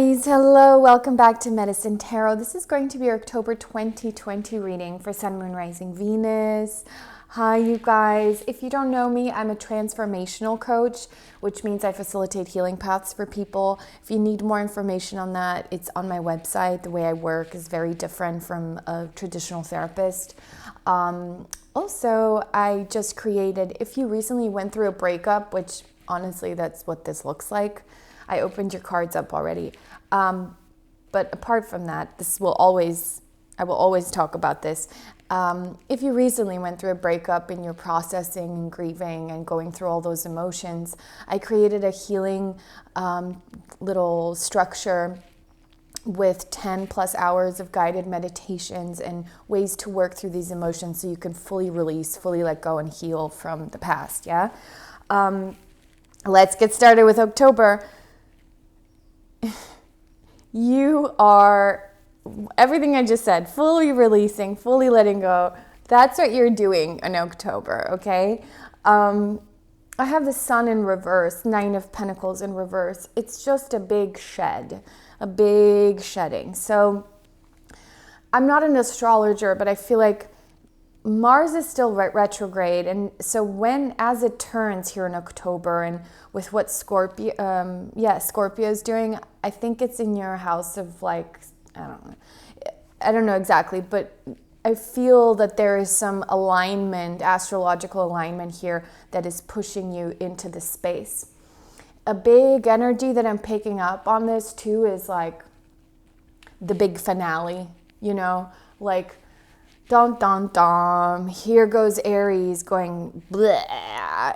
Aries, hello, welcome back to Medicine Tarot. This is going to be your October 2020 reading for Sun, Moon, Rising, Venus. Hi, you guys. If you don't know me, I'm a transformational coach, which means I facilitate healing paths for people. If you need more information on that, it's on my website. The way I work is very different from a traditional therapist. Also, I just created, if you recently went through a breakup, which honestly, that's what this looks like. I opened your cards up already. But apart from that, I will always talk about this. If you recently went through a breakup and you're processing and grieving and going through all those emotions, I created a healing little structure with 10 plus hours of guided meditations and ways to work through these emotions so you can fully release, fully let go and heal from the past, yeah? Let's get started with October. You are, everything I just said, fully releasing, fully letting go. That's what you're doing in October, okay? I have the Sun in reverse, Nine of Pentacles in reverse. It's just a big shed, a big shedding. So I'm not an astrologer, but I feel like Mars is still retrograde, and so as it turns here in October, and with what Scorpio is doing, I think it's in your house of I don't know exactly, but I feel that there is some alignment, astrological alignment here that is pushing you into this space. A big energy that I'm picking up on this too is like the big finale, like dun dun dun, here goes Aries going bleh,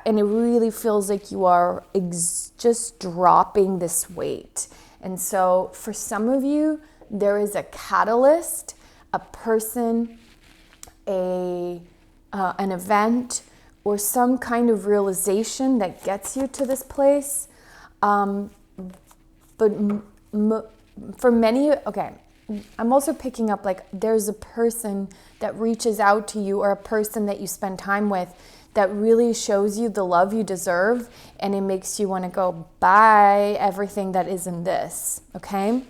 and it really feels like you are just dropping this weight. And so for some of you, there is a catalyst, a person, an event, or some kind of realization that gets you to this place. But for many, okay, I'm also picking up there's a person that reaches out to you or a person that you spend time with that really shows you the love you deserve, and it makes you want to go buy everything that is in this, okay?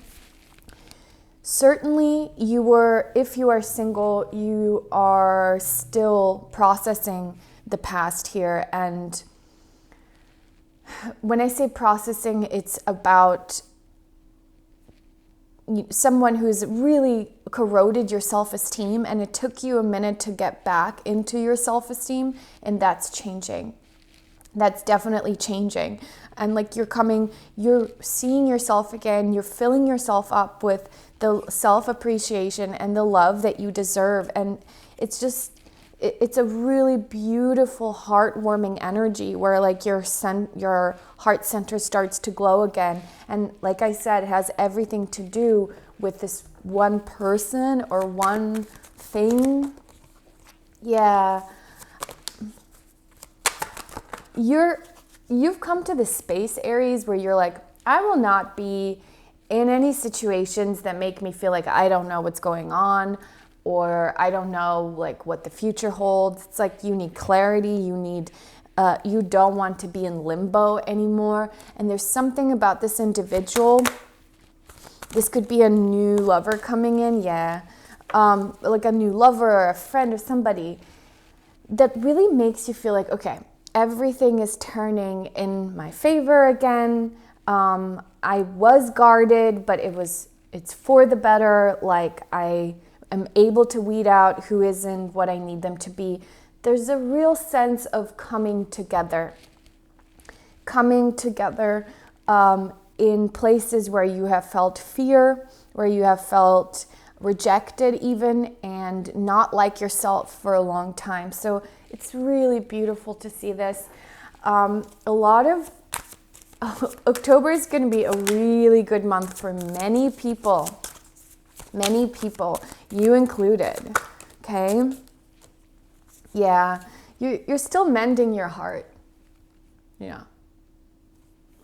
Certainly if you are single, you are still processing the past here. And when I say processing, it's about someone who's really corroded your self-esteem, and it took you a minute to get back into your self-esteem, and that's changing. That's definitely changing. And you're seeing yourself again, you're filling yourself up with the self-appreciation and the love that you deserve. And it's a really beautiful, heartwarming energy where your heart center starts to glow again. And like I said, it has everything to do with this one person or one thing. Yeah. You've come to this space, Aries, where you're like, I will not be in any situations that make me feel like I don't know what's going on, or I don't know what the future holds. It's like you need clarity, you don't want to be in limbo anymore. And there's something about this individual. This could be a new lover coming in, yeah. Like a new lover or a friend or somebody that really makes you feel like, okay, everything is turning in my favor again. I was guarded, but it's for the better. I am able to weed out who isn't what I need them to be. There's a real sense of coming together in places where you have felt fear, where you have felt rejected even, and not like yourself for a long time. So it's really beautiful to see this. October is going to be a really good month for many people, you included, okay? Yeah, you're still mending your heart, yeah,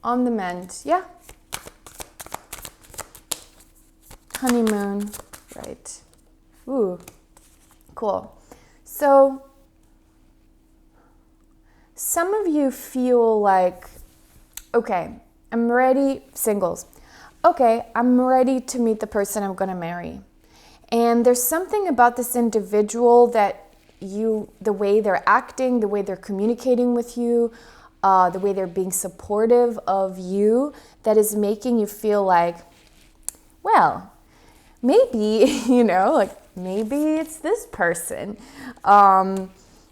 on the mend, yeah. Honeymoon, right. Ooh, cool. So some of you feel like, okay, I'm ready, singles. okay, I'm ready to meet the person I'm going to marry. And there's something about this individual that the way they're acting, the way they're communicating with you, the way they're being supportive of you, that is making you feel like, well, maybe, maybe it's this person,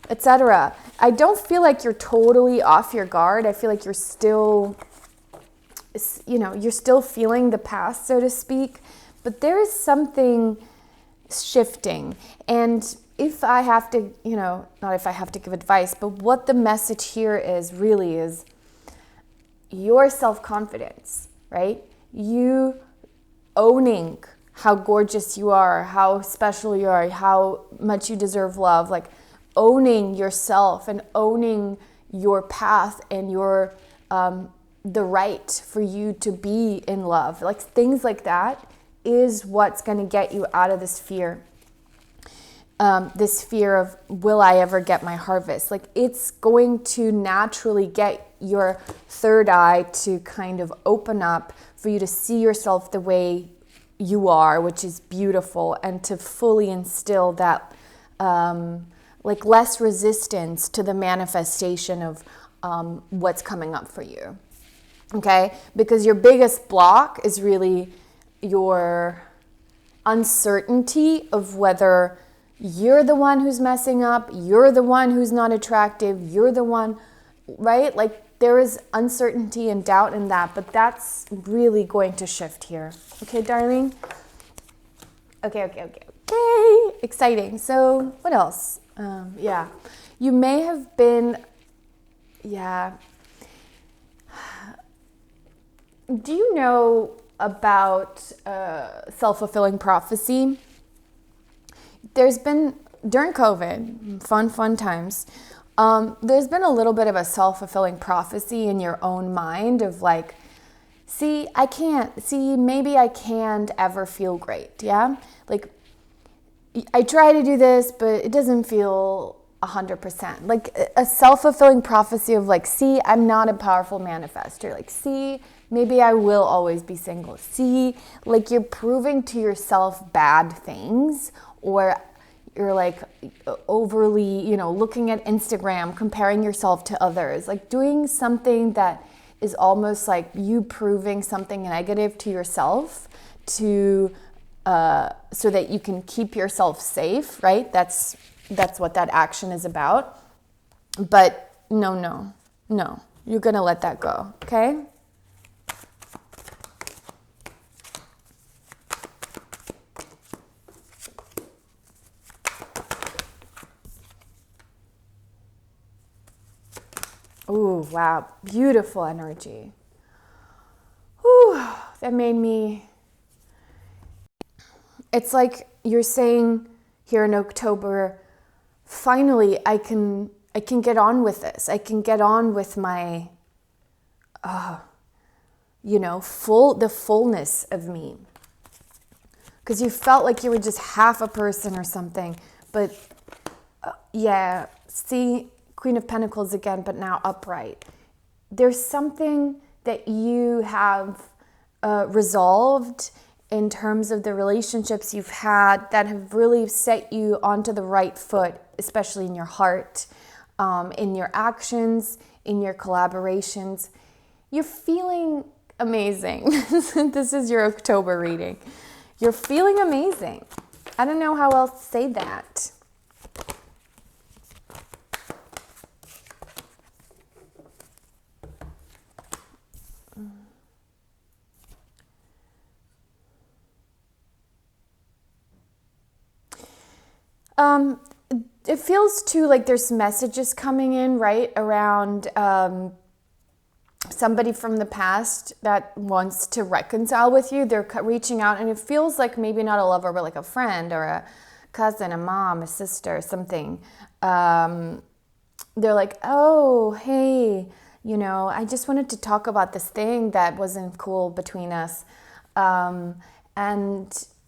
etc. I don't feel like you're totally off your guard. I feel like you're still feeling the past, so to speak, but there is something shifting. And if I have to, not if I have to give advice, but what the message here is really is your self-confidence, right? You owning how gorgeous you are, how special you are, how much you deserve love, like owning yourself and owning your path and your the right for you to be in love. Like things like that is what's going to get you out of this fear. This fear of, will I ever get my harvest? Like it's going to naturally get your third eye to kind of open up for you to see yourself the way you are, which is beautiful, and to fully instill that like less resistance to the manifestation of what's coming up for you. Okay? Because your biggest block is really your uncertainty of whether you're the one who's messing up, you're the one who's not attractive, you're the one, right? Like there is uncertainty and doubt in that, but that's really going to shift here. Okay, darling? Okay. Exciting. So what else? You may have been, do you know about self-fulfilling prophecy? There's been, during COVID, fun times, there's been a little bit of a self-fulfilling prophecy in your own mind of like, maybe I can't ever feel great, yeah? Like, I try to do this, but it doesn't feel 100%. Like a self-fulfilling prophecy of like, I'm not a powerful manifester. Like, maybe I will always be single. Like you're proving to yourself bad things, or you're like overly, looking at Instagram, comparing yourself to others, like doing something that is almost like you proving something negative to yourself so that you can keep yourself safe, right? That's what that action is about. But no, you're gonna let that go, okay? Ooh, wow, beautiful energy. Ooh, that made me, it's like you're saying here in October, finally I can get on with this. I can get on with my, the fullness of me. Because you felt like you were just half a person or something. But Queen of Pentacles again, but now upright. There's something that you have resolved in terms of the relationships you've had that have really set you onto the right foot, especially in your heart, in your actions, in your collaborations. You're feeling amazing. This is your October reading. You're feeling amazing. I don't know how else to say that. It feels too like there's messages coming in, right, around somebody from the past that wants to reconcile with you. They're reaching out, and it feels like maybe not a lover, but like a friend or a cousin, a mom, a sister, something. They're like, oh, hey, I just wanted to talk about this thing that wasn't cool between us. And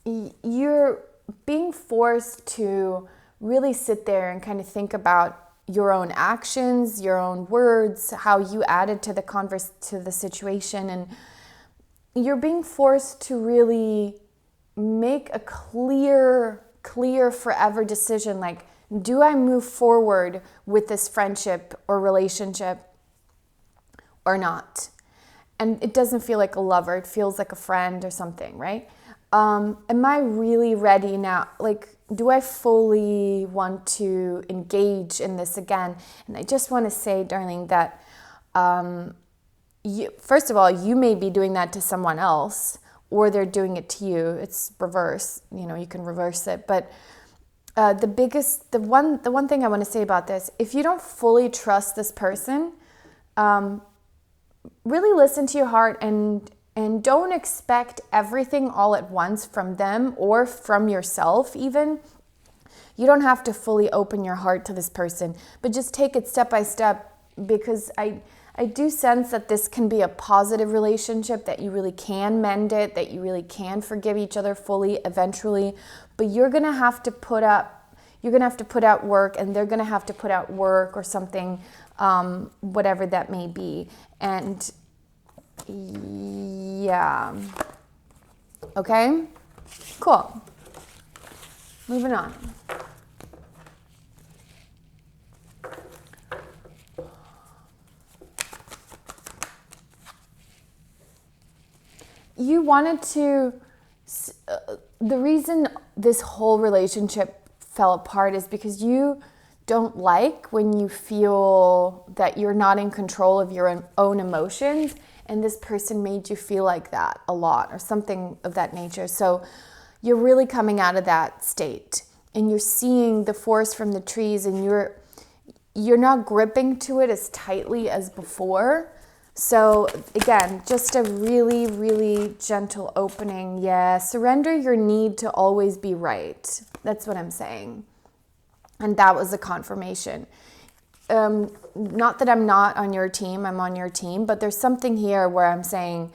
you're being forced to really sit there and kind of think about your own actions, your own words, how you added to the situation. And you're being forced to really make a clear forever decision. Like, do I move forward with this friendship or relationship or not? And it doesn't feel like a lover. It feels like a friend or something, right? Am I really ready now? Like, do I fully want to engage in this again? And I just want to say, darling, that first of all, you may be doing that to someone else, or they're doing it to you. It's reverse. You can reverse it. But the one thing I want to say about this, if you don't fully trust this person, really listen to your heart and don't expect everything all at once from them or from yourself even. You don't have to fully open your heart to this person, but just take it step by step, because I do sense that this can be a positive relationship, that you really can mend it, that you really can forgive each other fully eventually, but you're going to have to put out work, and they're going to have to put out work or something, whatever that may be. And yeah. Okay? Cool. Moving on. You wanted to, the reason this whole relationship fell apart is because you don't like when you feel that you're not in control of your own emotions, and this person made you feel like that a lot or something of that nature. So you're really coming out of that state, and you're seeing the forest from the trees, and you're not gripping to it as tightly as before. So again, just a really, really gentle opening. Yeah, surrender your need to always be right. That's what I'm saying. And that was a confirmation. Not that I'm not on your team, I'm on your team, but there's something here where I'm saying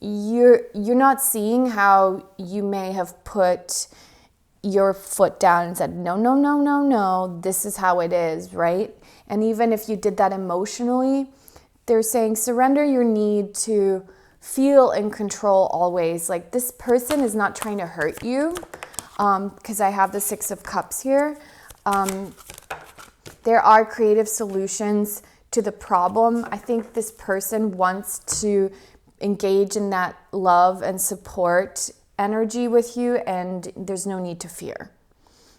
you're not seeing how you may have put your foot down and said, no, this is how it is, right? And even if you did that emotionally, they're saying surrender your need to feel in control always. Like, this person is not trying to hurt you, because I have the 6 of Cups here. There are creative solutions to the problem. I think this person wants to engage in that love and support energy with you, and there's no need to fear.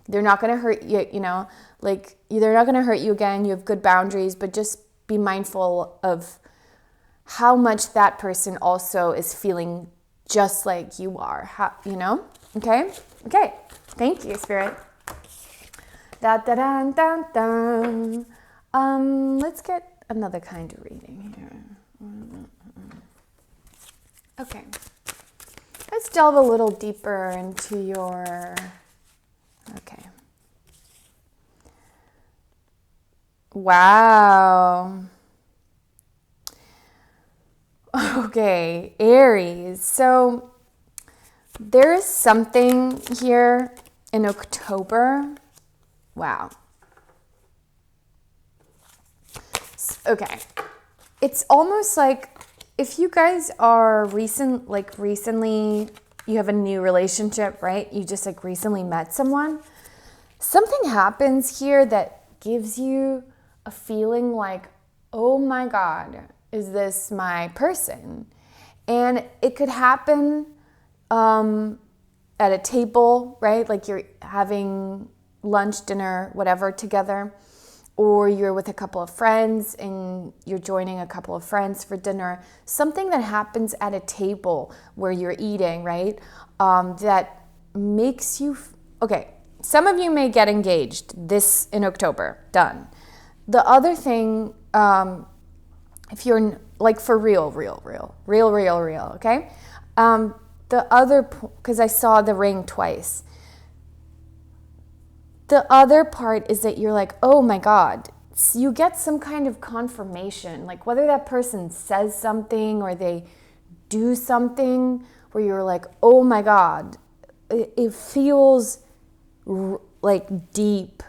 They're not going to hurt you, they're not going to hurt you again. You have good boundaries, but just be mindful of how much that person also is feeling just like you are. Okay? Okay. Thank you, Spirit. Let's get another kind of reading here. Okay. Let's delve a little deeper into your... Okay. Wow. Okay, Aries. So there is something here in October. Wow. Okay. It's almost like if you guys are recently, you have a new relationship, right? You just recently met someone. Something happens here that gives you a feeling like, oh my God, is this my person? And it could happen at a table, right? Like you're having lunch, dinner, whatever together, or you're with a couple of friends and you're joining a couple of friends for dinner. Something that happens at a table where you're eating, right? That makes you, okay, some of you may get engaged this in October, done. The other thing, if you're like for real, okay? The other, because I saw the ring twice. The other part is that you're like, oh my God, you get some kind of confirmation, like whether that person says something or they do something where you're like, oh my God, it feels like deep,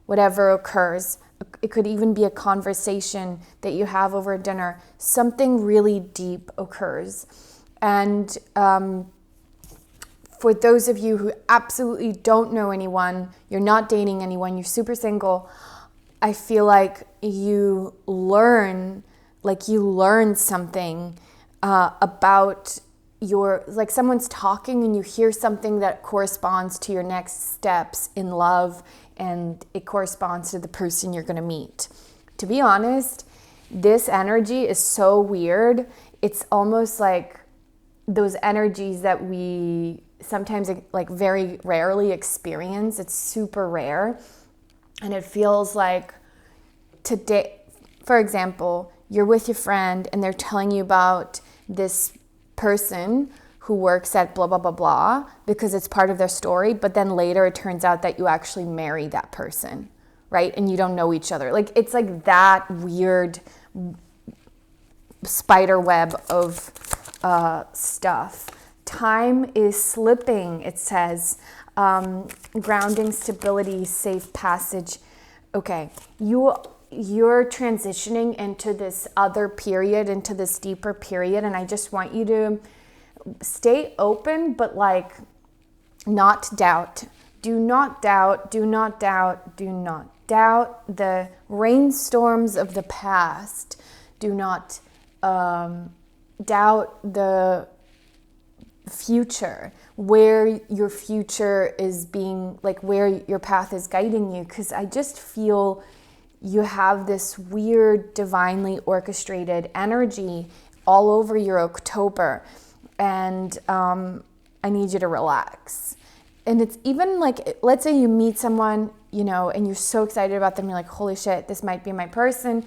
whatever occurs. It could even be a conversation that you have over dinner. Something really deep occurs. And for those of you who absolutely don't know anyone, you're not dating anyone, you're super single, I feel like you learn something about like someone's talking and you hear something that corresponds to your next steps in love, and it corresponds to the person you're going to meet. To be honest, this energy is so weird. It's almost like those energies that we sometimes like very rarely experience. It's super rare. And it feels like today, for example, you're with your friend and they're telling you about this person who works at blah, blah, blah, blah, because it's part of their story. But then later it turns out that you actually marry that person, right? And you don't know each other. Like, it's like that weird spider web of stuff. Time is slipping, it says. Grounding, stability, safe passage. Okay, you're transitioning into this other period, into this deeper period, and I just want you to stay open, but like not doubt. Do not doubt, do not doubt, do not doubt the rainstorms of the past. Do not doubt the future, where your future is being, like where your path is guiding you, because I just feel you have this weird divinely orchestrated energy all over your October, and I need you to relax. And it's even like, let's say you meet someone, you know, and you're so excited about them, you're like, holy shit, this might be my person.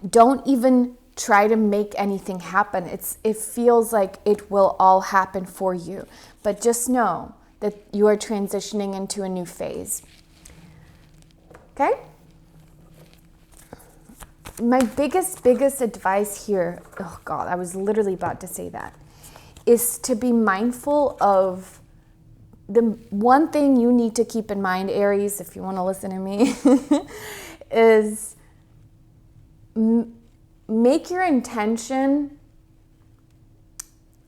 Don't even try to make anything happen. It feels like it will all happen for you. But just know that you are transitioning into a new phase. Okay? My biggest advice here, oh God, I was literally about to say that, is to be mindful of the one thing you need to keep in mind, Aries, if you want to listen to me, is make your intention,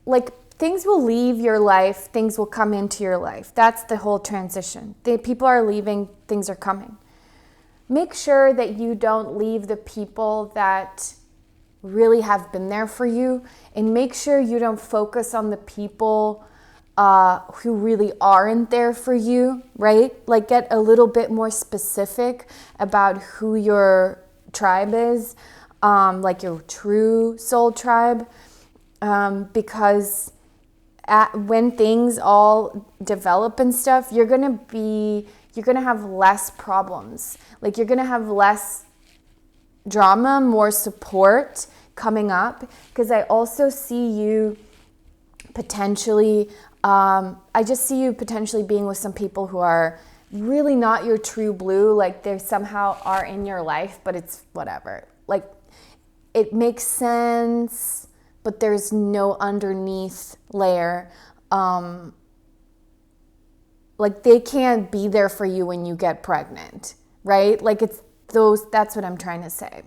like things will leave your life, things will come into your life. That's the whole transition. People are leaving, things are coming. Make sure that you don't leave the people that really have been there for you, and make sure you don't focus on the people who really aren't there for you, right? Like, get a little bit more specific about who your tribe is, like your true soul tribe, because when things all develop and stuff, you're gonna have less problems. Like, you're gonna have less drama, more support coming up, because I also see you potentially, I just see you potentially being with some people who are really not your true blue, like they somehow are in your life, but it's whatever. Like, it makes sense, but there's no underneath layer. Like, they can't be there for you when you get pregnant, right? Like, that's what I'm trying to say.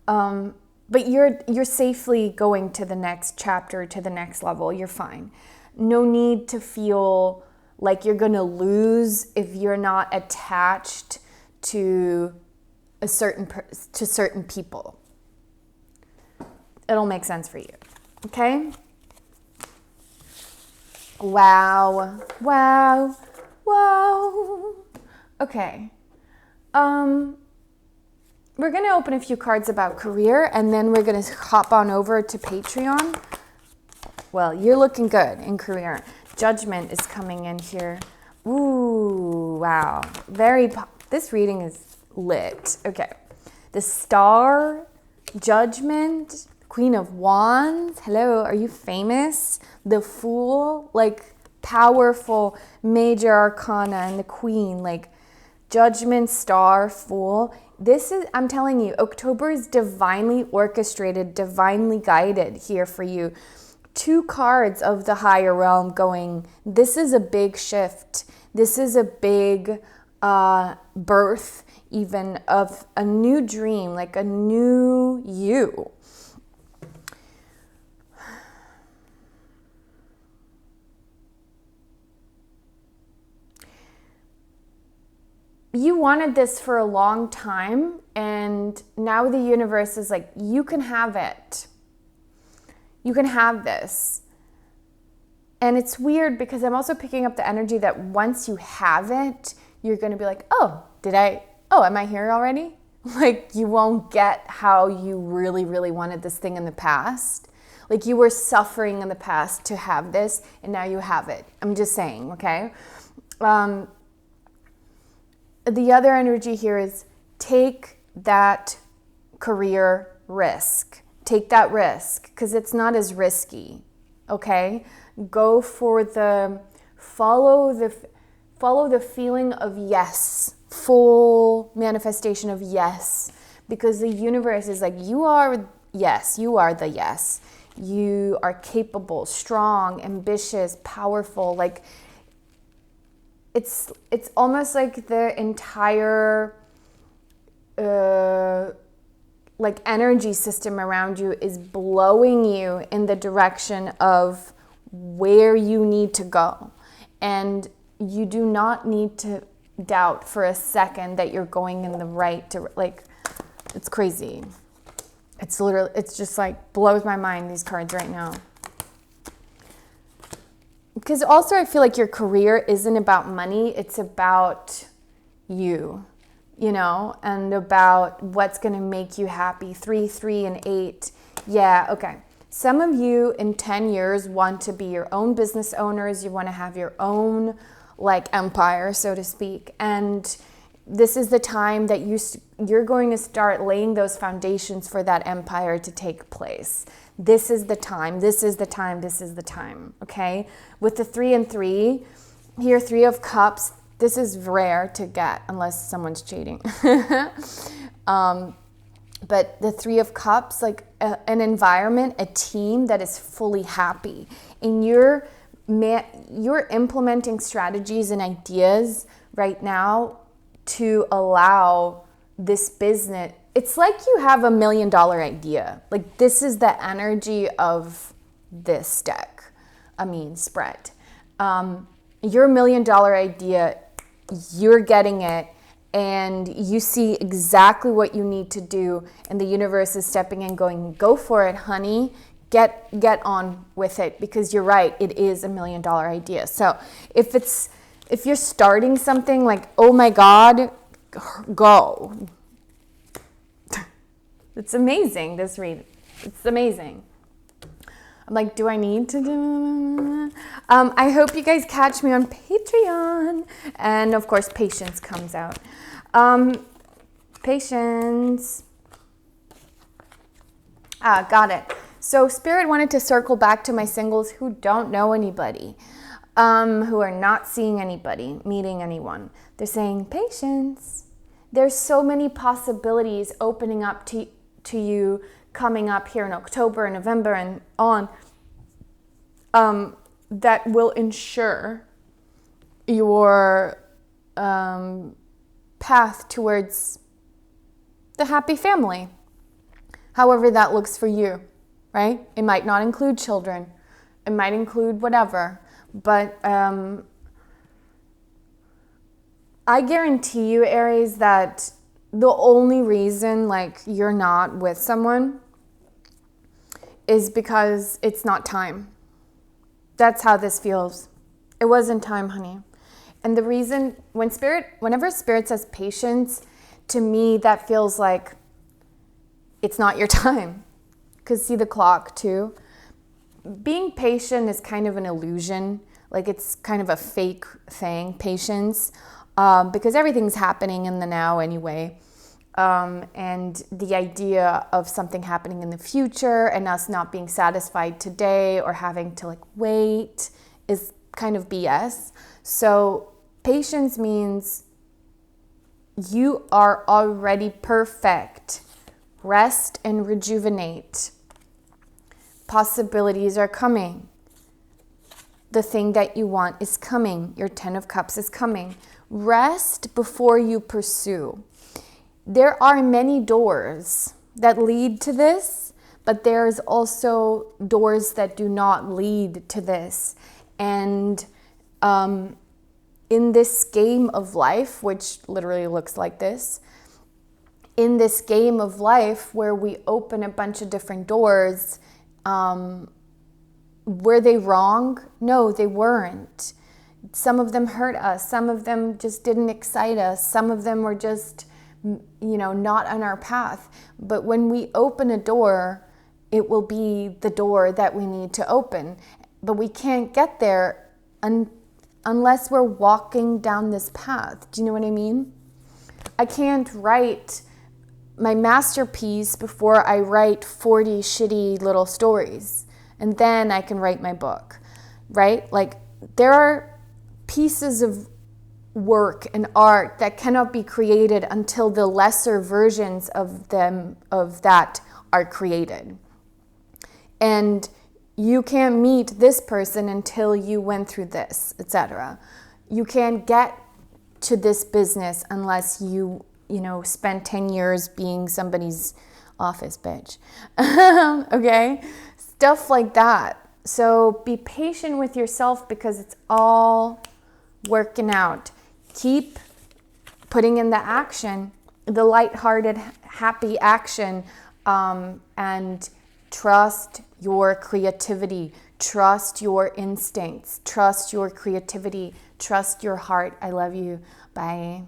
But you're safely going to the next chapter, to the next level. You're fine. No need to feel like you're going to lose if you're not attached to certain people. It'll make sense for you. Okay? Wow. Okay. We're going to open a few cards about career, and then we're going to hop on over to Patreon. Well, you're looking good in career. Judgment is coming in here. Ooh, wow. This reading is lit. Okay. The Star, Judgment, Queen of Wands. Hello, are you famous? The Fool, like powerful major arcana, and the Queen, like Judgment, Star, Fool. I'm telling you, October is divinely orchestrated, divinely guided here for you. 2 cards of the higher realm going, this is a big shift. This is a big birth, even, of a new dream, like a new you. you wanted this for a long time, and now the universe is like, you can have it. You can have this. And it's weird because I'm also picking up the energy that once you have it, you're going to be like, am I here already? Like, you won't get how you really, really wanted this thing in the past. Like, you were suffering in the past to have this, and now you have it. I'm just saying, okay? The other energy here is take that career risk. Take that risk, because it's not as risky, okay? Go for follow the feeling of yes, full manifestation of yes, because the universe is like, you are the yes. You are capable, strong, ambitious, powerful. Like, it's almost like the entire like energy system around you is blowing you in the direction of where you need to go. And you do not need to doubt for a second that you're going in the right like, it's crazy. It's just like blows my mind, these cards right now. Because also I feel like your career isn't about money, it's about you, and about what's going to make you happy. 3, 3, and 8. Yeah, okay. Some of you in 10 years want to be your own business owners. You want to have your own like empire, so to speak. And this is the time that you're going to start laying those foundations for that empire to take place. This is the time, okay? With the 3 and 3, here, 3 of Cups, this is rare to get unless someone's cheating. But the 3 of Cups, like an environment, a team that is fully happy. And you're implementing strategies and ideas right now to allow this business. It's like you have $1 million idea. Like, this is the energy of this spread. Your $1 million idea, you're getting it, and you see exactly what you need to do, and the universe is stepping in going, go for it, honey. Get on with it, because you're right, it is $1 million idea. So if you're starting something, like, oh my God, go. It's amazing, this read. It's amazing. I'm like, do I need to do? I hope you guys catch me on Patreon. And of course, Patience comes out. Patience. Got it. So Spirit wanted to circle back to my singles who don't know anybody, who are not seeing anybody, meeting anyone. They're saying, Patience. There's so many possibilities opening up to you coming up here in October and November and on, that will ensure your path towards the happy family, however that looks for you, right? It might not include children. It might include whatever. But I guarantee you, Aries, that the only reason like you're not with someone is because it's not time. That's how this feels. It wasn't time, honey. And the reason, whenever Spirit says patience, to me that feels like it's not your time. Because see the clock too. Being patient is kind of an illusion. Like, it's kind of a fake thing, patience, because everything's happening in the now anyway. And the idea of something happening in the future and us not being satisfied today or having to like wait is kind of BS. So patience means you are already perfect. Rest and rejuvenate. Possibilities are coming. The thing that you want is coming. Your 10 of Cups is coming. Rest before you pursue. There are many doors that lead to this, but there's also doors that do not lead to this. And in this game of life, which literally looks like this, in this game of life where we open a bunch of different doors, were they wrong? No, they weren't. Some of them hurt us. Some of them just didn't excite us. Some of them were just, not on our path. But when we open a door, it will be the door that we need to open. But we can't get there unless we're walking down this path. Do you know what I mean? I can't write my masterpiece before I write 40 shitty little stories. And then I can write my book, right? Like, there are pieces of work and art that cannot be created until the lesser versions of that are created. And you can't meet this person until you went through this, etc. You can't get to this business unless you spend 10 years being somebody's office bitch. Okay? Stuff like that. So be patient with yourself because it's all working out. Keep putting in the action, the lighthearted, happy action, and trust your creativity, trust your instincts, trust your creativity, trust your heart. I love you. Bye.